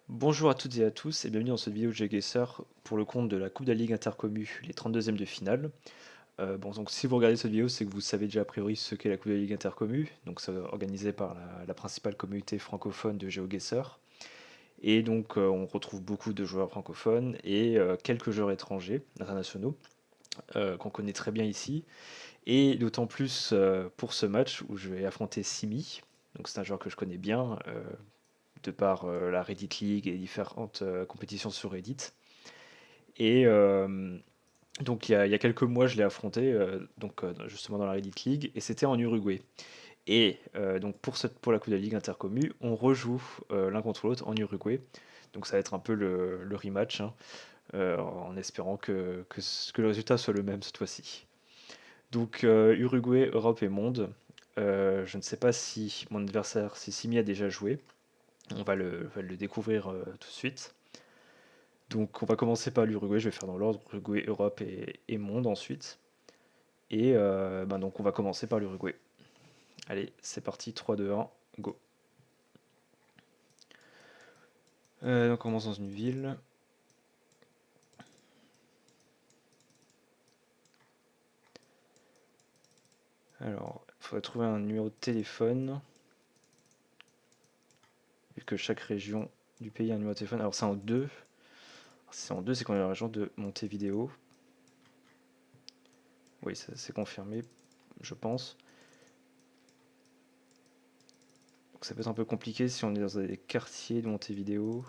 Bonjour à toutes et à tous et bienvenue dans cette vidéo de GeoGuessr pour le compte de la Coupe de la Ligue Intercommu, les 32e de finale. Donc si vous regardez cette vidéo, c'est que vous savez déjà a priori ce qu'est la Coupe de la Ligue Intercommu, donc c'est organisé par la principale communauté francophone de GeoGuessr. Et donc on retrouve beaucoup de joueurs francophones et quelques joueurs étrangers, internationaux, qu'on connaît très bien ici. Et d'autant plus pour ce match où je vais affronter Simi, donc c'est un joueur que je connais bien, de par la Reddit League et différentes compétitions sur Reddit. Et donc il y a quelques mois, je l'ai affronté, justement dans la Reddit League, et c'était en Uruguay. Et donc pour la Coupe de la Ligue Intercommu, on rejoue l'un contre l'autre en Uruguay. Donc ça va être un peu le rematch, hein, en espérant que le résultat soit le même cette fois-ci. Donc Uruguay, Europe et Monde. Je ne sais pas si mon adversaire, si Simi a déjà joué. On va le découvrir tout de suite. Donc on va commencer par l'Uruguay, je vais faire dans l'ordre Uruguay, Europe et Monde ensuite. Et donc on va commencer par l'Uruguay. Allez, c'est parti, 3, 2, 1, go. On commence dans une ville. Alors, il faudrait trouver un numéro de téléphone. Vu que chaque région du pays a un numéro de téléphone. Alors c'est en 2. Si c'est en 2, c'est qu'on est dans la région de Montevideo. Oui, c'est confirmé, je pense. Donc ça peut être un peu compliqué si on est dans des quartiers de Montevideo.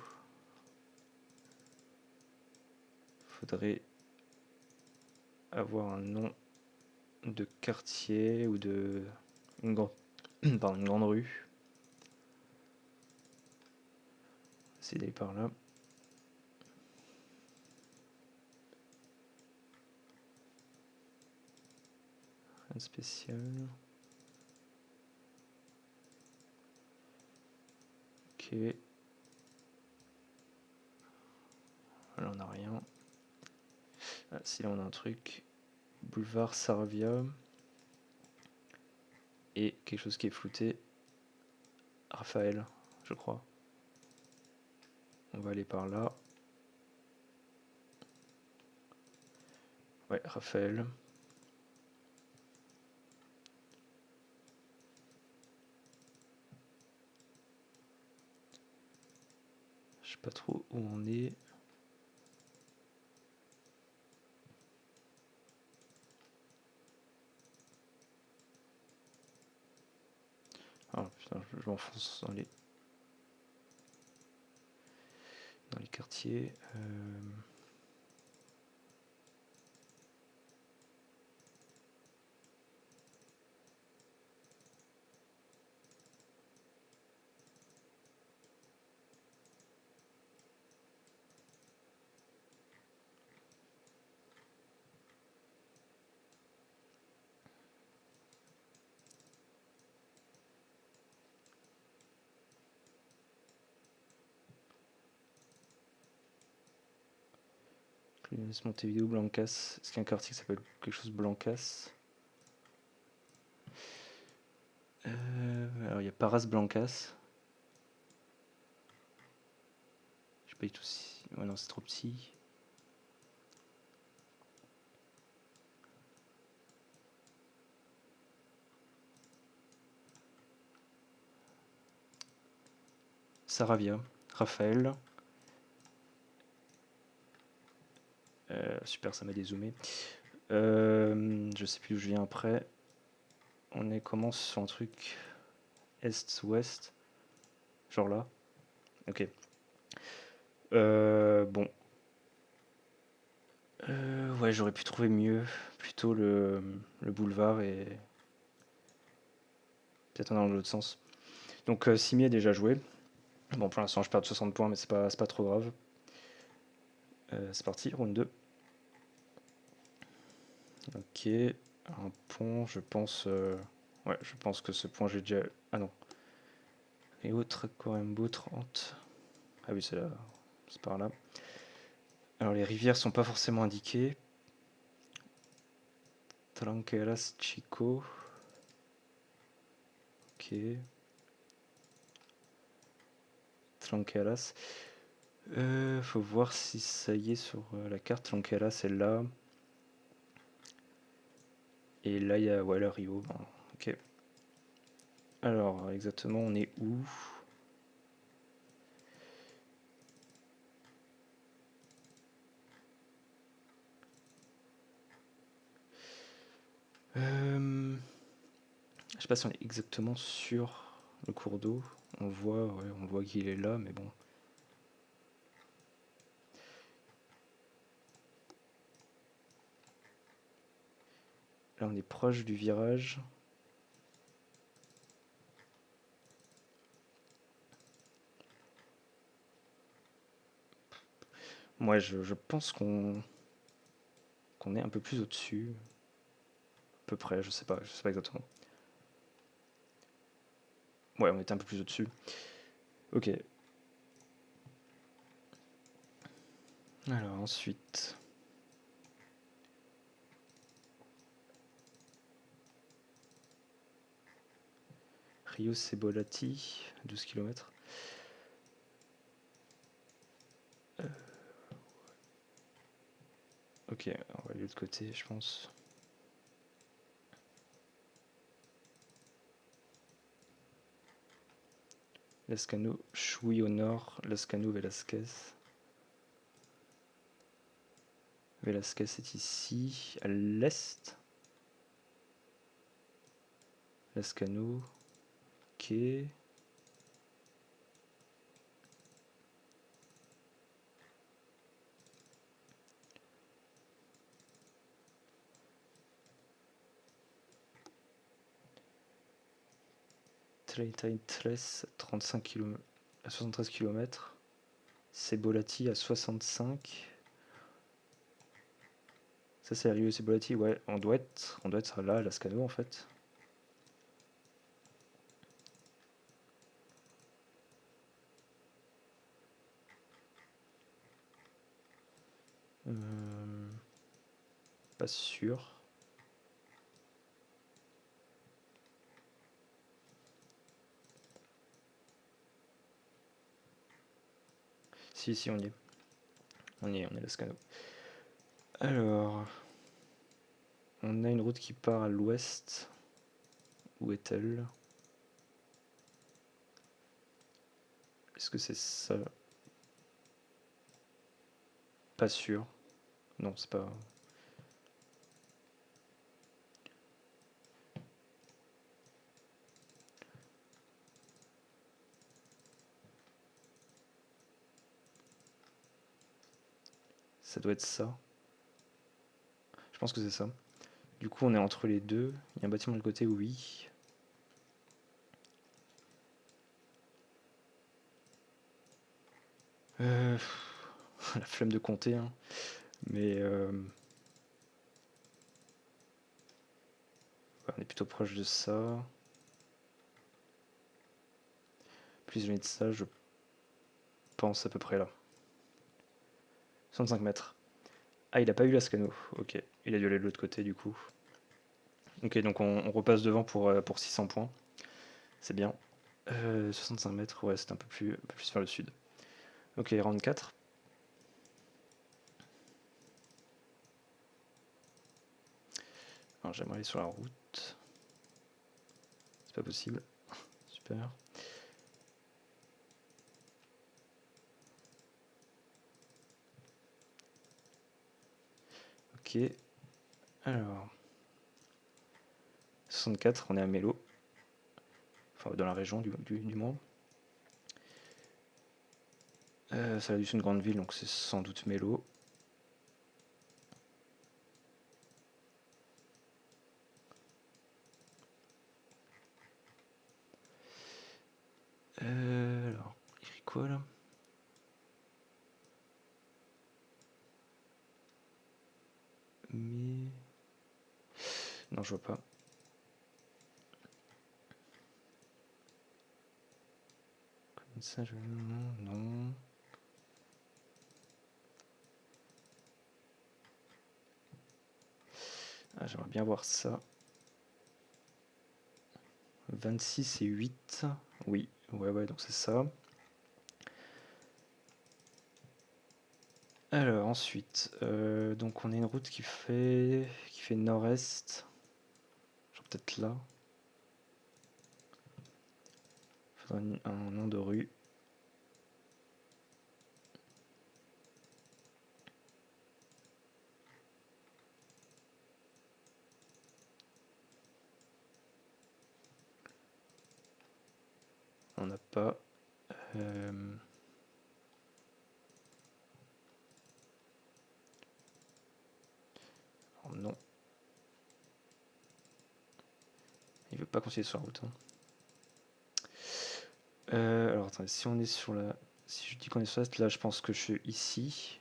Faudrait avoir un nom de quartier ou de une grande, pardon, une grande rue. C'est d'aller par là. Rien de spécial. Ok. Là on n'a rien. Ah, si là on a un truc. Boulevard Saravia. Et quelque chose qui est flouté. Raphaël, je crois. On va aller par là. Ouais, Raphaël. Je sais pas trop où on est. Ah putain, je m'enfonce dans les quartiers. Montevideo, Blancas. Est-ce qu'il y a un quartier qui s'appelle quelque chose Blancas? Alors il y a Paras Blancas. Je sais pas du tout si. Ouais, non, c'est trop petit. Saravia. Raphaël. Super, ça m'a dézoomé. Je sais plus où je viens après. On commence sur un truc est-ouest. Genre là. Ok. Bon. Ouais, j'aurais pu trouver mieux. Plutôt le boulevard et peut-être dans l'autre sens. Donc Simi a déjà joué. Bon, pour l'instant, je perds de 60 points, mais c'est pas trop grave. C'est parti, round 2. Ok. Un pont, je pense. Ouais, je pense que ce pont, j'ai déjà. Ah non. Et autres, Corembo 30. Ah oui, c'est par là. Alors, les rivières sont pas forcément indiquées. Tranqueras Chico. Ok. Tranqueras. Faut voir si ça y est sur la carte. Donc là, c'est là. Et là, il y a ouais, le Rio. Bon, ok. Alors, exactement, on est où? Je sais pas si on est exactement sur le cours d'eau. On voit qu'il est là, mais bon. Là, on est proche du virage. Moi, je pense qu'on est un peu plus au-dessus. À peu près, je sais pas exactement. Ouais, on était un peu plus au-dessus. Ok. Alors ensuite. Rio Cebolati, 12 km. Ok, on va aller de l'autre côté, je pense. Lascano, Choui au nord, Lascano, Velasquez. Velasquez est ici, à l'est. Lascano, ok. Treintaintres, 35 km, à 73 km. Cebolati à 65. Ça c'est Rio Cebolati, ouais, on doit être là, à Lascano en fait. Pas sûr. Si, on y est. On est Lascano. Alors, on a une route qui part à l'ouest. Où est-elle? Est-ce que c'est ça? Pas sûr. Non, c'est pas. Ça doit être ça. Je pense que c'est ça. Du coup, on est entre les deux. Il y a un bâtiment de côté, oui. La flemme de compter, hein. Mais on est plutôt proche de ça. Plus éloigné de ça, je pense à peu près là. 65 mètres. Ah, il a pas eu Lascano. Ok, il a dû aller de l'autre côté du coup. Ok, donc on repasse devant pour 600 points. C'est bien. 65 mètres, ouais, c'est un peu plus vers le sud. Ok, round 4. Alors j'aimerais aller sur la route. C'est pas possible. Super. Ok. Alors. 64, on est à Mélo. Enfin, dans la région du moins. Ça a dû être une grande ville, donc c'est sans doute Mélo. Alors, il écrit quoi là? Mais. Non, je vois pas. Comme ça, je. Non. Ah, j'aimerais bien voir ça. 26 et 8. Oui, ouais, donc c'est ça. Ensuite, donc on a une route qui fait nord-est. Genre peut-être là. Faudrait un nom de rue. On n'a pas. Oh non. Il veut pas continuer sur la route. Hein. Alors attendez, si on est sur la. Si je dis qu'on est sur l'est, là je pense que je suis ici.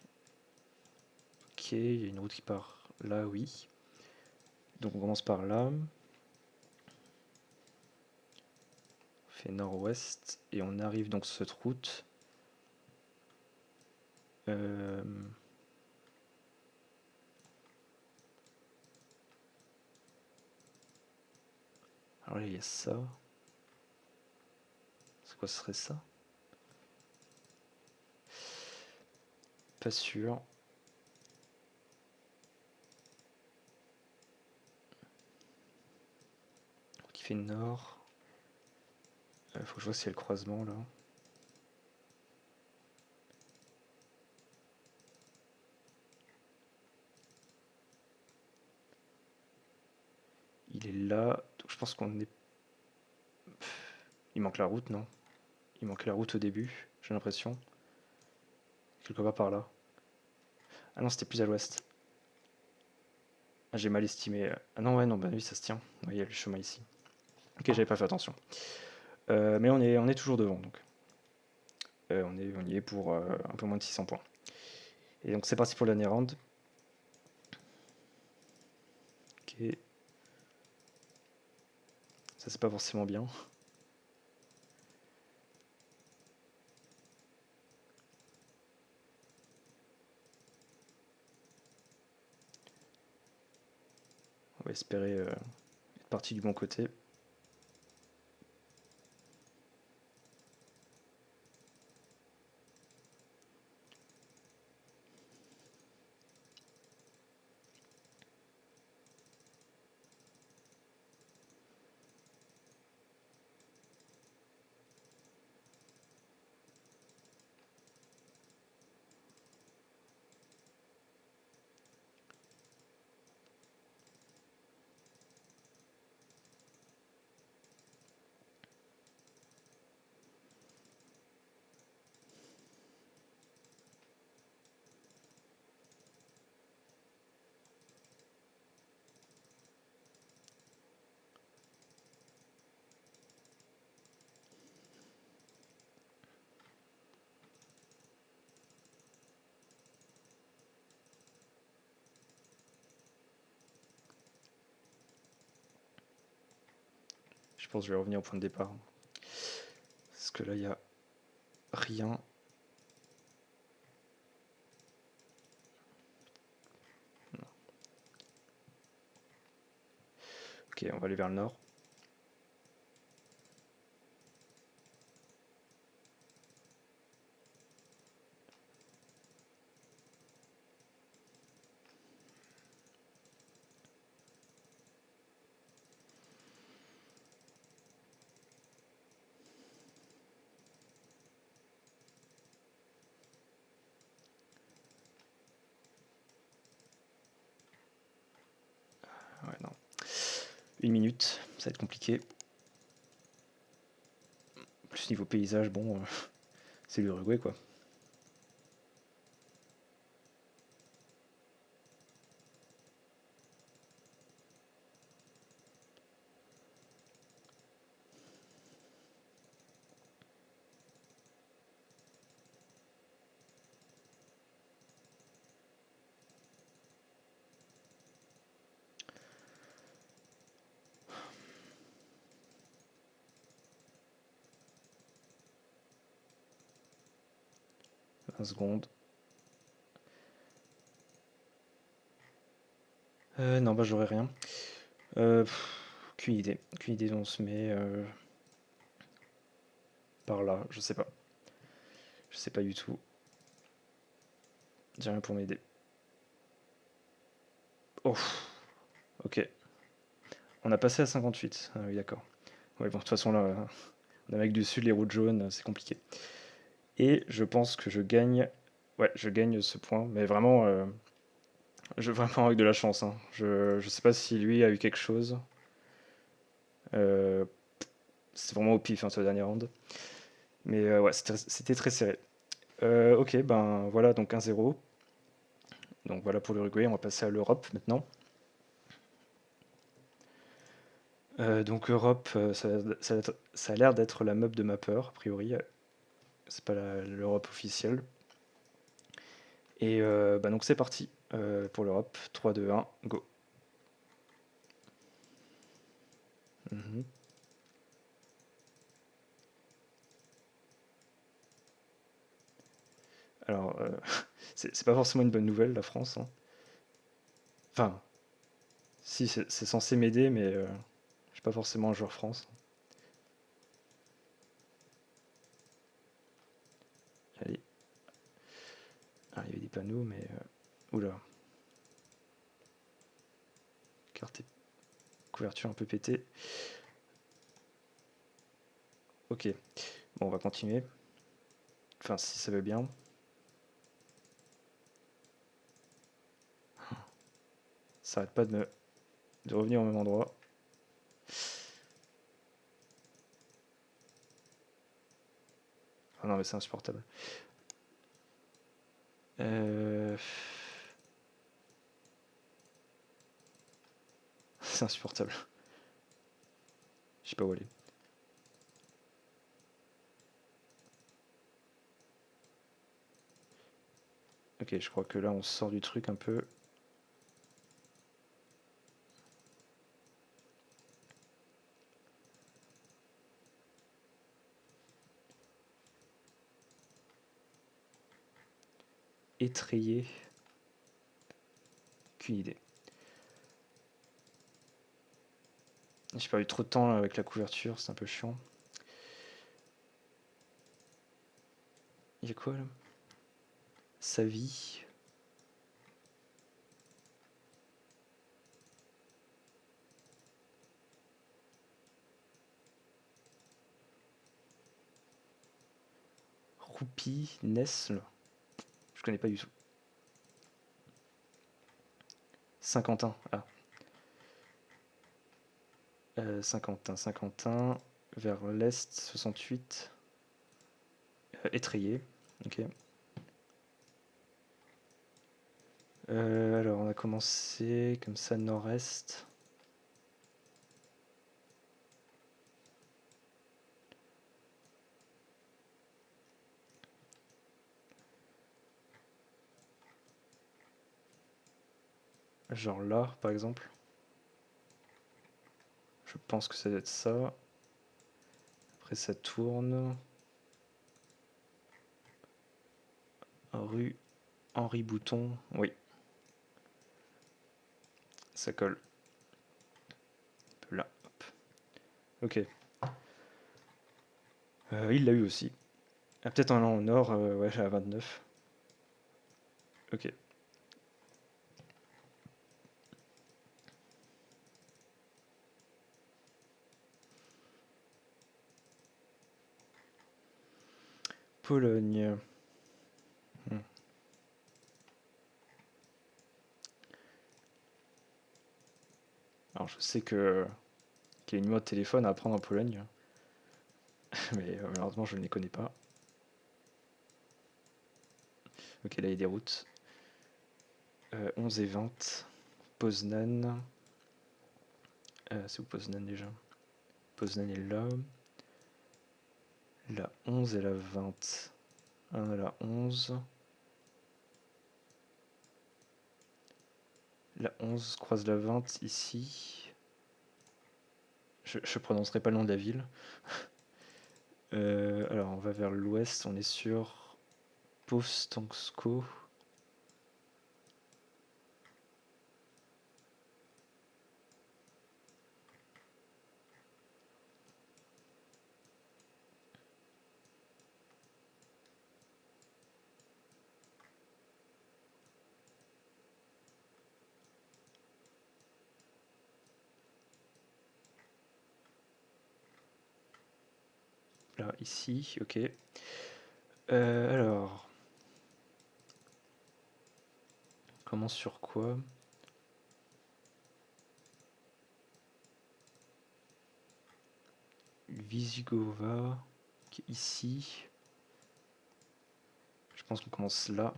Ok, il y a une route qui part là, oui. Donc on commence par là. On fait nord-ouest et on arrive donc sur cette route. Alors là il y a ça. C'est quoi ce serait ça? Pas sûr. Qui fait nord. Faut que je vois s'il y a le croisement là. Il est là. Donc je pense qu'on est. Il manque la route, non? Il manque la route au début, j'ai l'impression. Quelque part par là. Ah non, c'était plus à l'ouest. Ah, j'ai mal estimé. Ah non, ouais, non, bah oui, ça se tient. Ouais, il y a le chemin ici. Ok, j'avais pas fait attention. Mais on est toujours devant, donc. On y est pour un peu moins de 600 points. Et donc c'est parti pour la dernière round. Ok. Ça c'est pas forcément bien. On va espérer être parti du bon côté. Je pense que je vais revenir au point de départ. Parce que là, il n'y a rien. Non. Ok, on va aller vers le nord. Ouais, non. 1 minute, ça va être compliqué. Plus niveau paysage, bon, c'est l'Uruguay quoi. Secondes. Non, bah j'aurais rien. Aucune idée. Aucune idée où on se met. Par là, je sais pas. Je sais pas du tout. J'ai rien pour m'aider. Oh, ok. On a passé à 58. Ah oui, d'accord. Ouais, bon, de toute façon, là, en Amérique du Sud, les routes jaunes, c'est compliqué. Et je pense que je gagne. Ouais, je gagne ce point, mais vraiment, vraiment avec de la chance, hein. Je sais pas si lui a eu quelque chose. Euh, c'est vraiment au pif, hein, ce dernier round. Mais ouais, c'était très serré. Ok, ben voilà, donc 1-0. Donc voilà pour l'Uruguay, on va passer à l'Europe maintenant. Donc Europe, ça a l'air d'être la meub de ma peur, a priori. C'est pas l'Europe officielle. Et bah donc c'est parti pour l'Europe. 3, 2, 1, go. Mhm. Alors, c'est pas forcément une bonne nouvelle, la France, hein. Enfin, si, c'est censé m'aider, mais je suis pas forcément un joueur France. Allez. Ah, il y avait des panneaux, mais... oula, carte et couverture un peu pétée. Ok, bon, on va continuer. Enfin, si ça veut bien. Ça arrête pas de revenir au même endroit. Ah non, mais c'est insupportable. Euh, C'est insupportable. Je sais pas où aller. Ok, je crois que là, on sort du truc un peu. Étrayé. Qu'une idée. J'ai pas eu trop de temps là, avec la couverture, c'est un peu chiant. Il y a quoi là? Sa vie. Roupie, Nesle. Je connais pas du tout. Saint-Quentin. Ah. Saint-Quentin, Saint-Quentin. Vers l'est, 68. Étrayé. Ok. Alors, on a commencé comme ça, nord-est. Genre là, par exemple. Je pense que ça doit être ça. Après, ça tourne. Rue Henri Bouton. Oui, ça colle. Un peu là. Hop. Ok. Il l'a eu aussi. Ah, peut-être un an au nord, ouais, à 29. Ok. Pologne. Hmm. Alors, je sais qu'il y a une numéro de téléphone à prendre en Pologne, mais malheureusement, je ne les connais pas. Ok, là, il y a des routes. 11 et 20. Poznan. C'est où Poznan déjà? Poznan est là. La 11 et la 20. La 11. La 11 croise la 20 ici. Je prononcerai pas le nom de la ville. Alors, on va vers l'ouest, on est sur Povstansko. Là, ici, ok. Alors, on commence sur quoi? Visigova, qui est ici. Je pense qu'on commence là.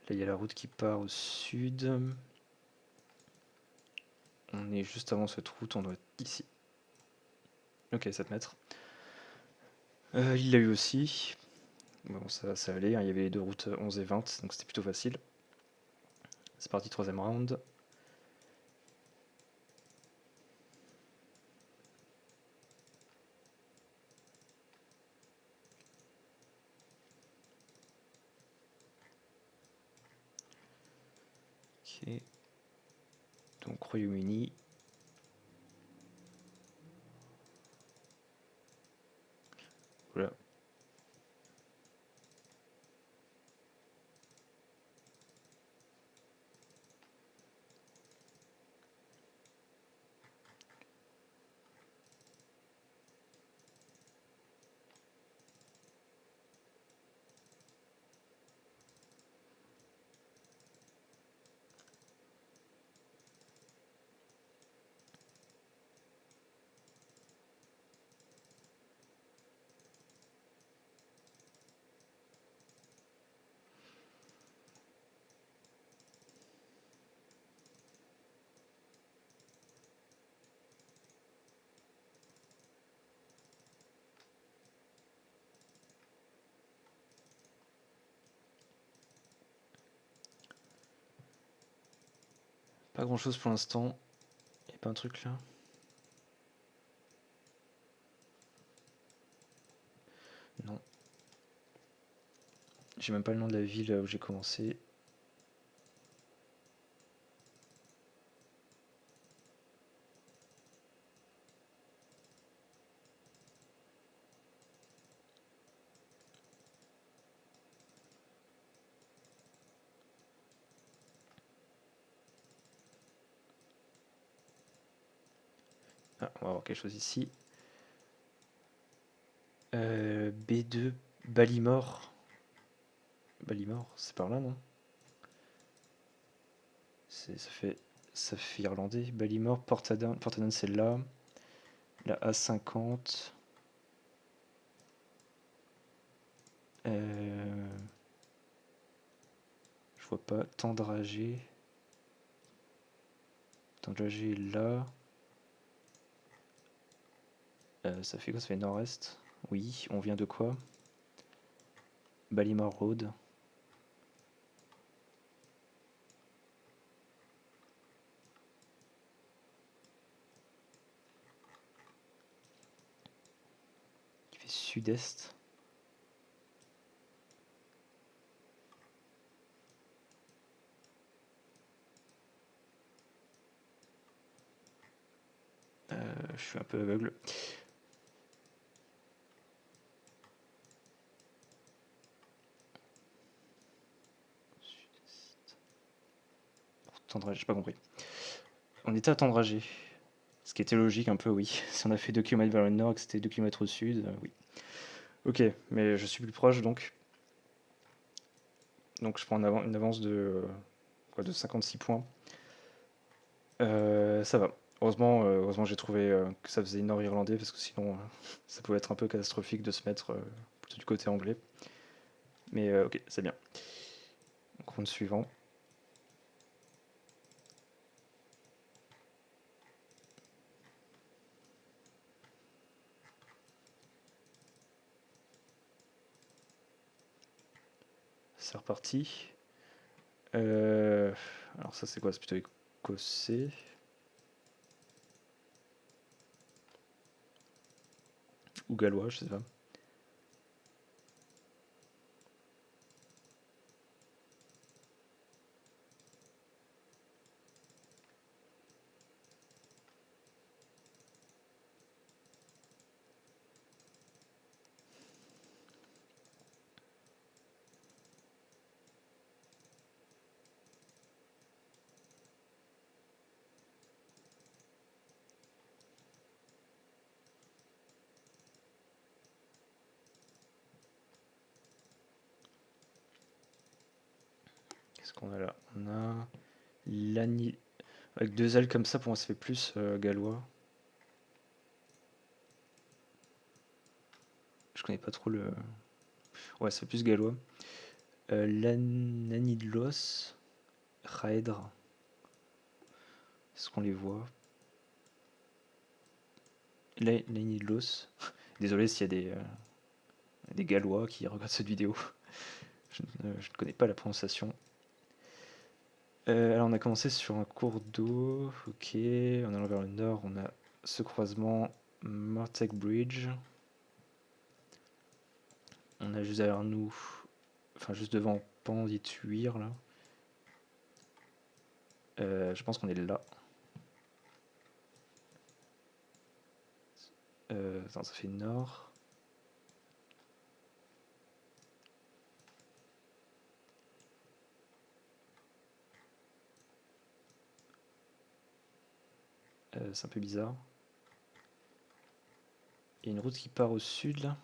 Là, il y a la route qui part au sud. On est juste avant cette route, on doit être ici. Ok, 7 mètres. Il l'a eu aussi. Bon, ça allait, hein. Il y avait les deux routes 11 et 20, donc c'était plutôt facile. C'est parti, troisième round. Ok. Donc Royaume-Uni. Voilà. Pas grand chose pour l'instant. Il n'y a pas un truc là? Non. J'ai même pas le nom de la ville où j'ai commencé. Ah, on va avoir quelque chose ici. B2, Ballymore. Ballymore, c'est par là, non? Ça fait irlandais. Ballymore, Portadown, Portadown c'est là. La A50. Je vois pas. Tendragé. Tendragé est là. Ça fait quoi? Ça fait nord-est. Oui, on vient de quoi? Ballymore Road. Qui fait sud-est. Je suis un peu aveugle. Tendragé, j'ai pas compris. On était à Tendragé. Ce qui était logique un peu, oui. Si on a fait 2 km vers le nord et que c'était 2 km au sud, oui. Ok, mais je suis plus proche donc. Donc je prends une avance de 56 points. Ça va. Heureusement j'ai trouvé que ça faisait nord-irlandais parce que sinon ça pouvait être un peu catastrophique de se mettre plutôt du côté anglais. Mais ok, c'est bien. Donc round suivant. C'est reparti. Alors ça c'est quoi? C'est plutôt écossais. Ou gallois, je sais pas. Qu'est-ce qu'on a là? On a l'ani... Avec deux L comme ça, pour moi, ça fait plus gallois. Je connais pas trop le... Ouais, ça fait plus gallois. L'anidlos, Raedra. Est-ce qu'on les voit? L'anidlos. Désolé s'il y a des gallois qui regardent cette vidéo. Je ne connais pas la prononciation. Alors on a commencé sur un cours d'eau, ok, en allant vers le nord on a ce croisement Mortec Bridge. On a juste derrière nous, enfin juste devant Pandituir là. Je pense qu'on est là. Attends, ça fait nord. C'est un peu bizarre. Il y a une route qui part au sud là.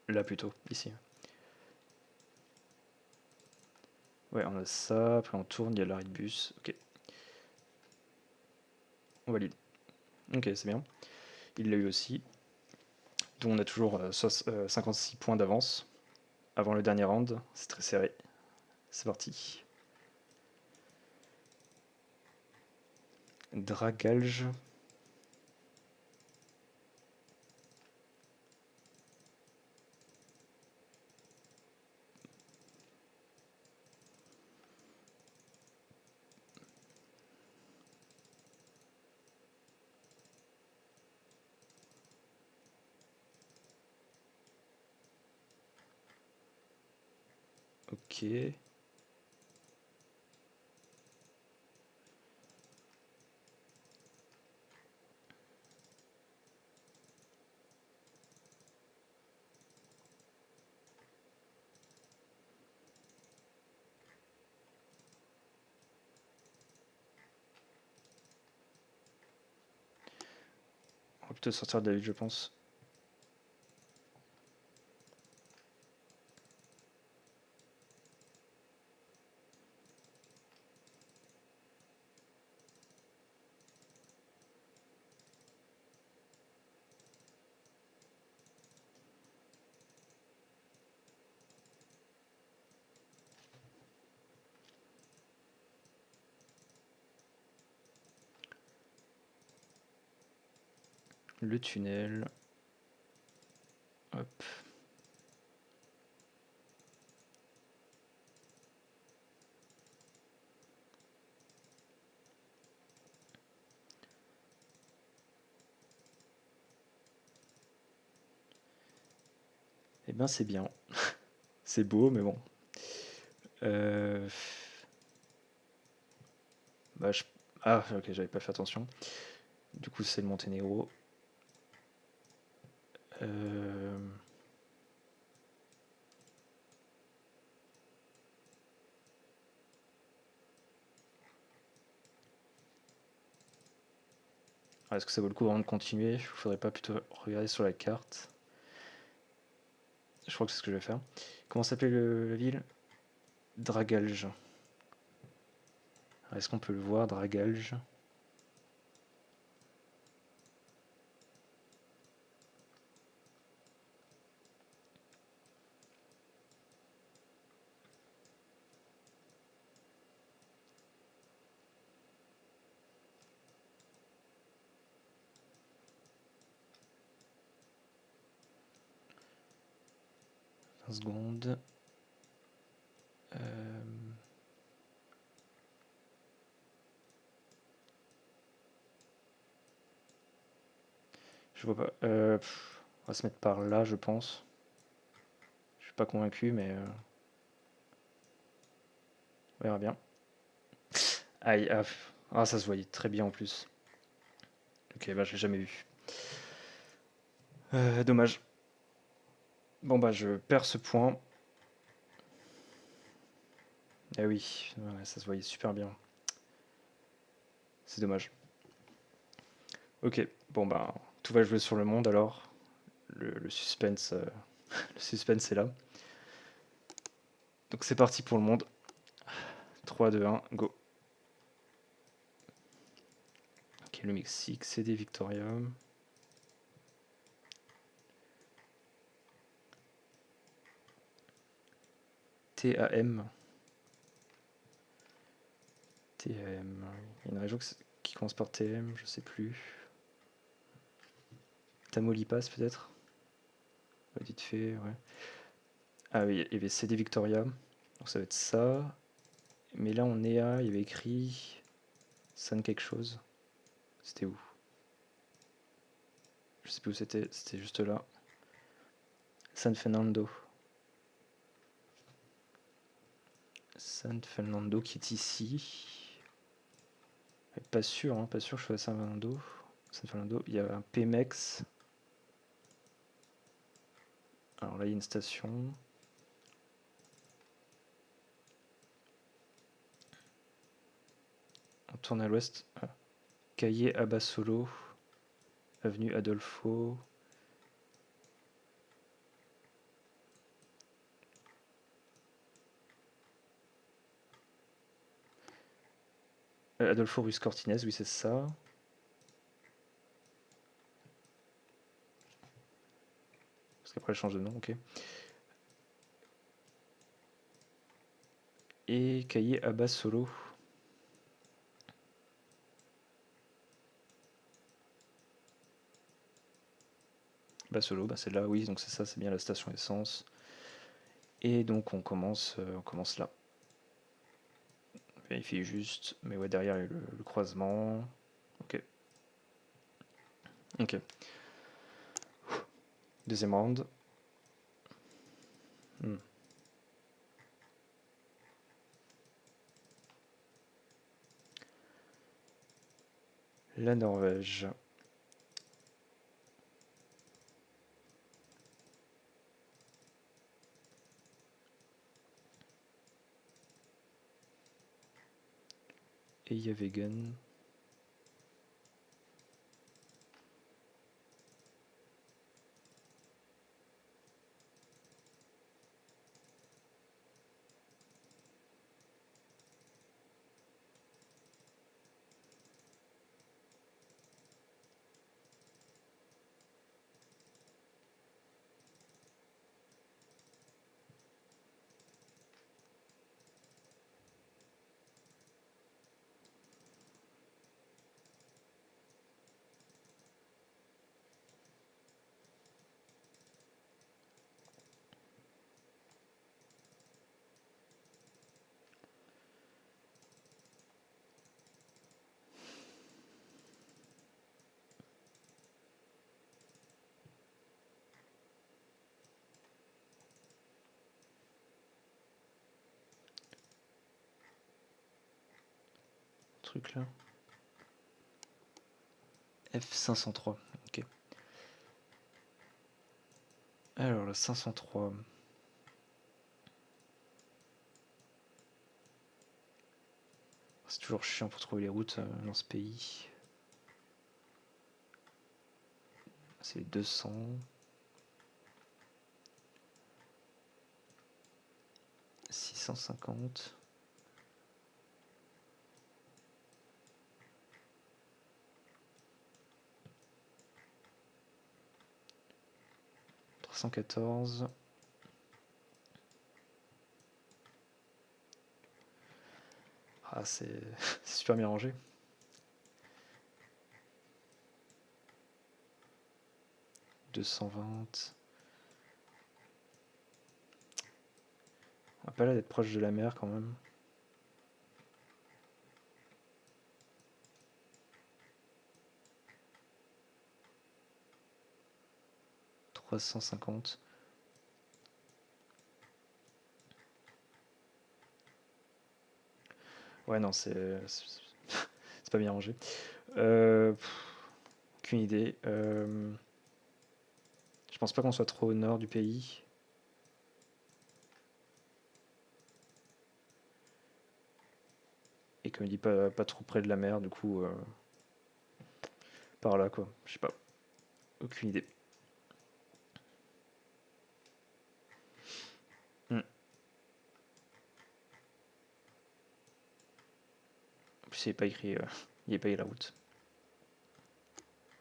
Là plutôt, ici. Ouais, on a ça, après on tourne, il y a l'arrêt de bus, ok. On valide. Ok, c'est bien. Il l'a eu aussi. Donc on a toujours 56 points d'avance avant le dernier round. C'est très serré. C'est parti. Dragalge. Ok. On va plutôt sortir de la ville, je pense. Le tunnel. Hop. Eh ben c'est bien. C'est beau, mais bon. Bah, Ah, ok, j'avais pas fait attention. Du coup, c'est le Monténégro. Est-ce que ça vaut le coup vraiment de continuer? Il faudrait pas plutôt regarder sur la carte. Je crois que c'est ce que je vais faire. Comment s'appelait la ville? Dragalge. Est-ce qu'on peut le voir, Dragalge? Secondes. Je vois pas. On va se mettre par là, je pense. Je suis pas convaincu, mais on verra bien. Aïe, ah, ça se voyait très bien en plus. Ok, bah je l'ai jamais vu. Dommage. Bon bah je perds ce point. Ah oui, ouais, ça se voyait super bien. C'est dommage. Ok, bon ben, tout va jouer sur le monde alors. Le suspense, le suspense est là. Donc c'est parti pour le monde. 3, 2, 1, go. Ok, le Mexique, CD Victoria. TAM. TAM. Il y a une région qui commence par TM, je sais plus. Tamaulipas peut-être. Ouais, vite fait, ouais. Ah oui, il y avait CD Victoria. Donc ça va être ça. Mais là on est à. Il y avait écrit. San quelque chose. C'était où? Je sais plus où c'était. C'était juste là. San Fernando. San Fernando qui est ici. Pas sûr, hein, pas sûr que je sois à San Fernando. San Fernando, il y a un Pemex. Alors là, il y a une station. On tourne à l'ouest. Ah. Calle Abasolo. Avenue Adolfo. Adolfo Ruiz Cortines, oui, c'est ça. Parce qu'après, elle change de nom, ok. Et Calle Abasolo. Basolo, bah c'est là, oui, donc c'est ça, c'est bien la station essence. Et donc on commence là. Vérifie juste, mais ouais, derrière il y a le croisement. Ok. Ok. Deuxième round. Hmm. La Norvège. Et il y a Vegan. Truc là. F503. Ok. Alors la 503. C'est toujours chiant pour trouver les routes dans ce pays. C'est 200. 650. 314. Ah, c'est super bien rangé. 220. On va pas là d'être proche de la mer quand même. 350. Ouais, non, c'est pas bien rangé. Aucune idée. Je pense pas qu'on soit trop au nord du pays. comme il dit pas trop près de la mer, du coup, par là quoi, je sais pas, aucune idée. Hmm. En plus, il n'est pas écrit, il est pas écrit la route.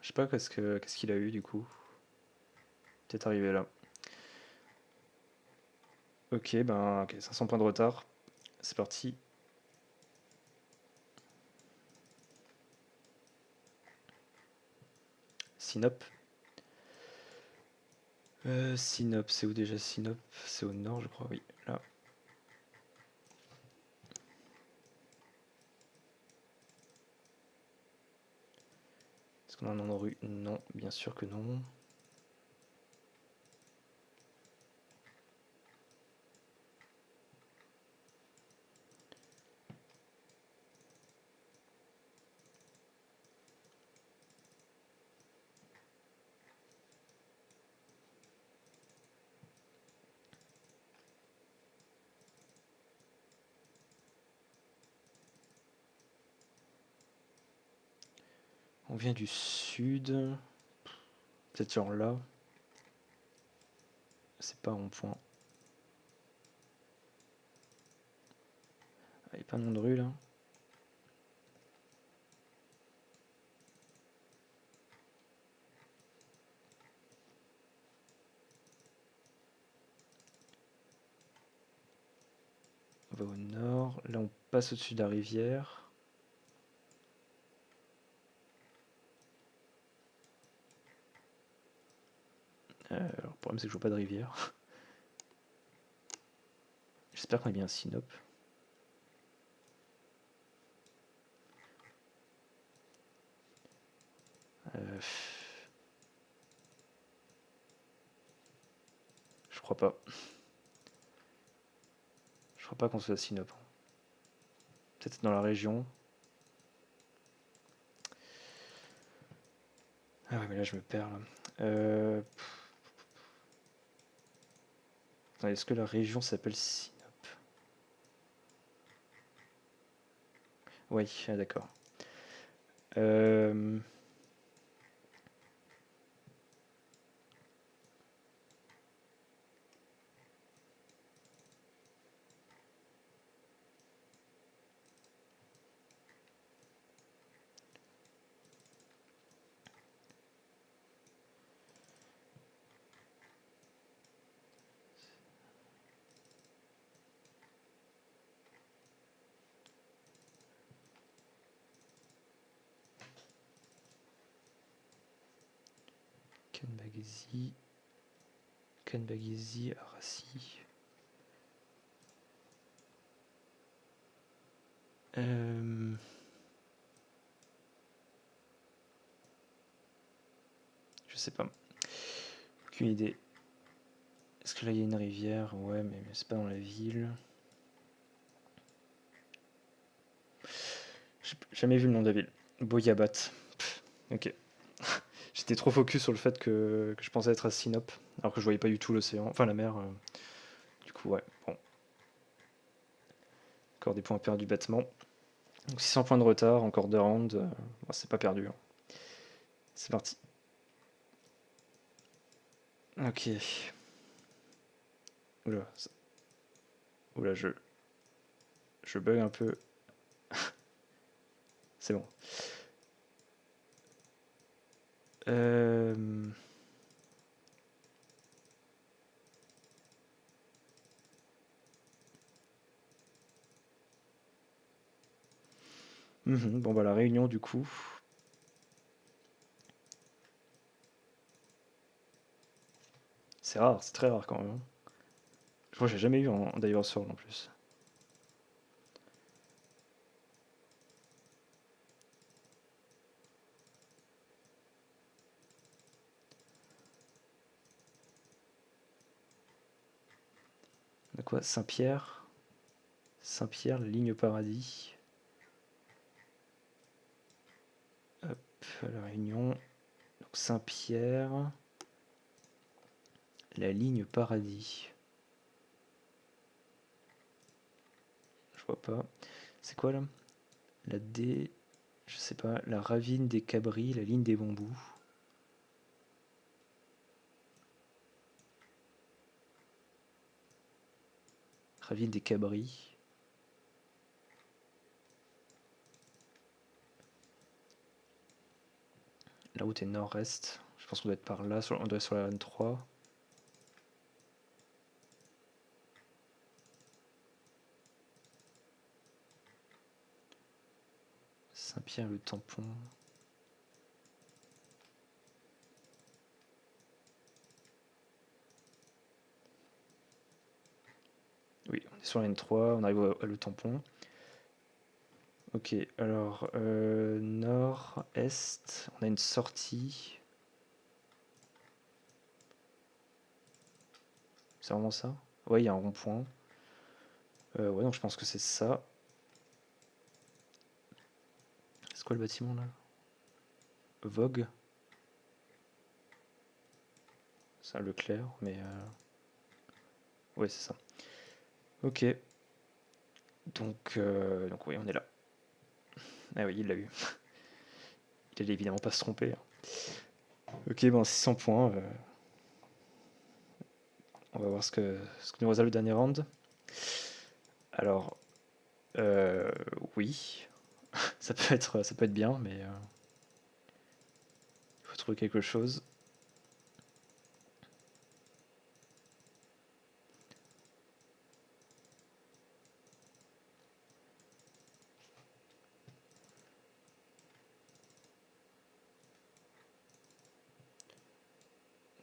Je sais pas qu'est-ce qu'il a eu du coup. Peut-être arrivé là. Ok, ben ok, 500 points de retard. C'est parti. Sinop. Sinop, c'est où déjà Sinop? C'est au nord, je crois, oui. Là. Est-ce qu'on a un nom de rue? Non, bien sûr que non. On vient du sud. Peut-être genre là. C'est pas rond-point. Il n'y a pas un nom de rue là. On va au nord. Là, on passe au-dessus de la rivière. Alors, le problème, c'est que je vois pas de rivière. J'espère qu'on est bien à Sinop. Je crois pas. Je crois pas qu'on soit à Sinop. Peut-être dans la région. Ah ouais, mais là, je me perds là. Est-ce que la région s'appelle Sinop? Oui, ah, d'accord. Euh, Canbagésie. Canbagésie, Arassi. Je sais pas. Aucune idée. Est-ce que là il y a une rivière? Ouais, mais c'est pas dans la ville. J'ai jamais vu le nom de la ville. Boyabat. Ok. J'étais trop focus sur le fait que je pensais être à Sinop, alors que je voyais pas du tout l'océan, enfin la mer. Du coup, ouais, bon. Encore des points perdus bêtement. Donc 600 points de retard, encore 2 rounds. Bon, c'est pas perdu, hein. C'est parti. Ok. Oula, oula, je bug un peu. C'est bon. Euh... bon, bah, la Réunion, du coup. C'est rare, c'est très rare quand même, hein. Je crois que j'ai jamais eu en Diver Sword en plus. De quoi? Saint-Pierre. Saint-Pierre, la ligne paradis. Hop, la Réunion. Donc Saint-Pierre, la ligne paradis. Je vois pas. C'est quoi là? La D, je sais pas, la ravine des cabris, la ligne des bambous. Ravine des cabris. La route est nord-est. Je pense qu'on doit être par là, on doit être sur la N3. Saint-Pierre-le-Tampon. Oui, on est sur la N3, on arrive à Le Tampon. Ok, alors nord-est, on a une sortie. C'est vraiment ça? Ouais, il y a un rond-point. Ouais, donc je pense que c'est ça. C'est quoi le bâtiment là? Vogue? C'est un Leclerc, mais. Ouais, c'est ça. Ok. Donc oui, on est là. Ah oui, il l'a eu. Il allait évidemment pas se tromper, hein. Ok, bon, 600 points. On va voir ce que nous réserve le dernier round. Alors, euh, oui, ça peut être bien, mais il faut trouver quelque chose.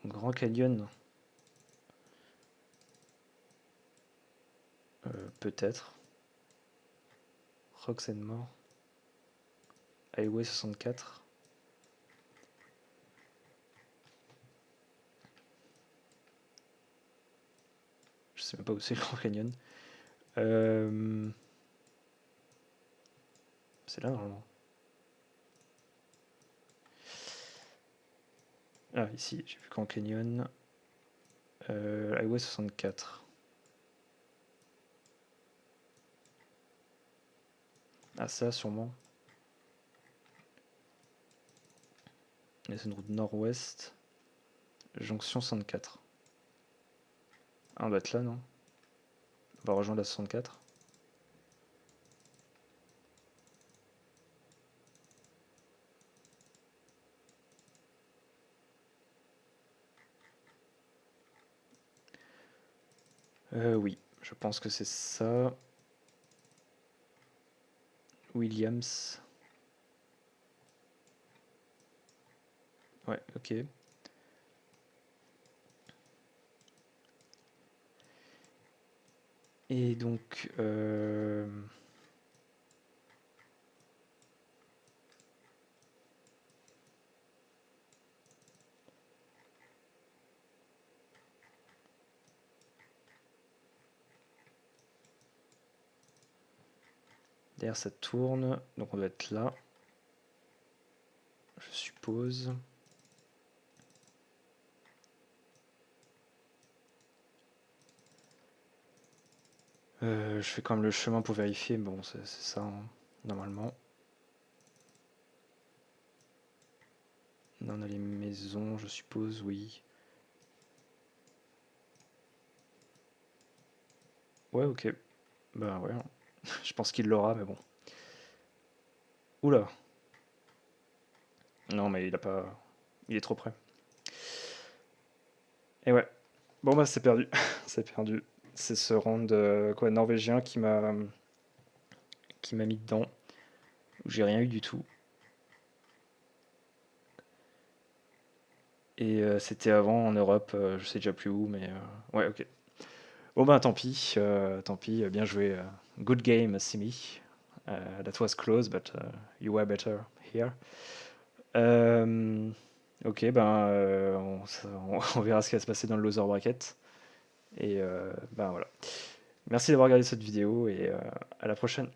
Grand Canyon, peut-être. Rocks and More. Highway 64. Je sais même pas où c'est le Grand Canyon. C'est là normalement. Ah, ici, j'ai vu Grand Canyon. Highway 64. Ah, ça, sûrement. C'est une route nord-ouest. Jonction 64. Ah, on doit être là, non? On va rejoindre la 64. Oui, je pense que c'est ça. Williams. Ouais, ok. Et donc, derrière ça tourne, donc on doit être là, je suppose. Je fais quand même le chemin pour vérifier, bon c'est ça, hein, normalement. Là on a les maisons, je suppose, oui. Ouais, ok. Bah ouais, hein. Je pense qu'il l'aura, mais bon. Oula. Non, mais il a pas. Il est trop près. Et ouais. Bon bah c'est perdu. C'est perdu. C'est ce round quoi, norvégien qui m'a mis dedans. Où j'ai rien eu du tout. Et c'était avant en Europe, je sais déjà plus où, mais ouais, ok. Bon ben tant pis, bien joué. Good game, Simi. That was close, but you were better here. Euh, ok, ben on verra ce qui va se passer dans le loser bracket. Et ben voilà. Merci d'avoir regardé cette vidéo et à la prochaine.